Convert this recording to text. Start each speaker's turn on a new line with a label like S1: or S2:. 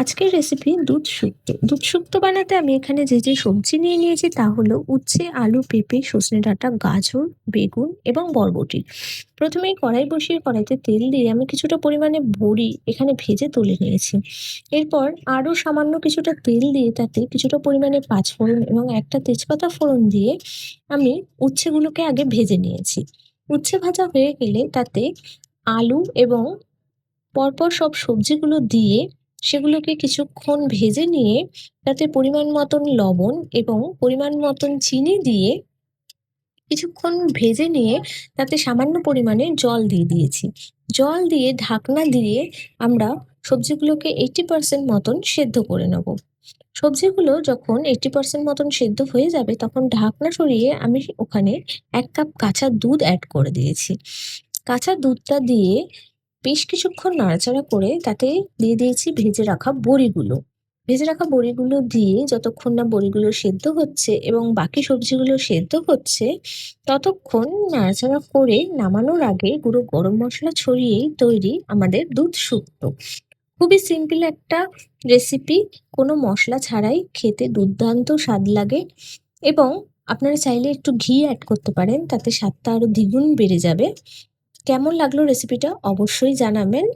S1: আজকের রেসিপি দুধ শুক্তো। দুধ শুক্তো বানাতে আমি এখানে যে সবজি নিয়ে নিয়েছি তা হলো উচ্ছে, আলু, পেঁপে, সজনে ডাঁটা, গাজর, বেগুন এবং বরবটি। প্রথমেই কড়াই বসিয়ে কড়াইতে তেল দিয়ে আমি কিছুটা পরিমাণে বড়ি এখানে ভেজে তুলে নিয়েছি। এরপর আরও সামান্য কিছুটা তেল দিয়ে তাতে কিছুটা পরিমাণে পাঁচফোড়ন এবং একটা তেজপাতা ফোড়ন দিয়ে আমি উচ্ছেগুলোকে আগে ভেজে নিয়েছি। উচ্ছে ভাজা হয়ে গেলে তাতে আলু এবং পরপর সব সবজিগুলো দিয়ে সেগুলোকে কিছুক্ষণ ভেজে নিয়ে তাতে পরিমাণ মতন লবণ এবং পরিমাণ মতন চিনি দিয়ে কিছুক্ষণ ভেজে নিয়ে তাতে সামান্য পরিমাণে জল দিয়ে দিয়েছি। জল দিয়ে ঢাকনা দিয়ে আমরা সবজিগুলোকে 80% মতন সেদ্ধ করে নেব। সবজিগুলো যখন 80% মতন সেদ্ধ হয়ে যাবে তখন ঢাকনা সরিয়ে আমি ওখানে 1 কাপ কাঁচা দুধ অ্যাড করে দিয়েছি। কাঁচা দুধটা দিয়ে বেশ কিছুক্ষণ নাড়াচাড়া করে তাতে দিয়ে দিয়েছি ভেজে রাখা বড়িগুলো। ভেজে রাখা বড়িগুলো দিয়ে যতক্ষণ না বড়িগুলো সেদ্ধ হচ্ছে এবং বাকি সবজিগুলো সেদ্ধ হচ্ছে ততক্ষণ নাড়াচাড়া করে নামানোর আগে গুঁড়ো গরম মশলা ছড়িয়েই তৈরি আমাদের দুধ শুক্তো। খুবই সিম্পল একটা রেসিপি, কোনো মশলা ছাড়াই খেতে দুর্দান্ত স্বাদ লাগে এবং আপনারা চাইলে একটু ঘি অ্যাড করতে পারেন, তাতে স্বাদটা আরো দ্বিগুণ বেড়ে যাবে। কেমন লাগলো রেসিপিটা অবশ্যই জানাবেন।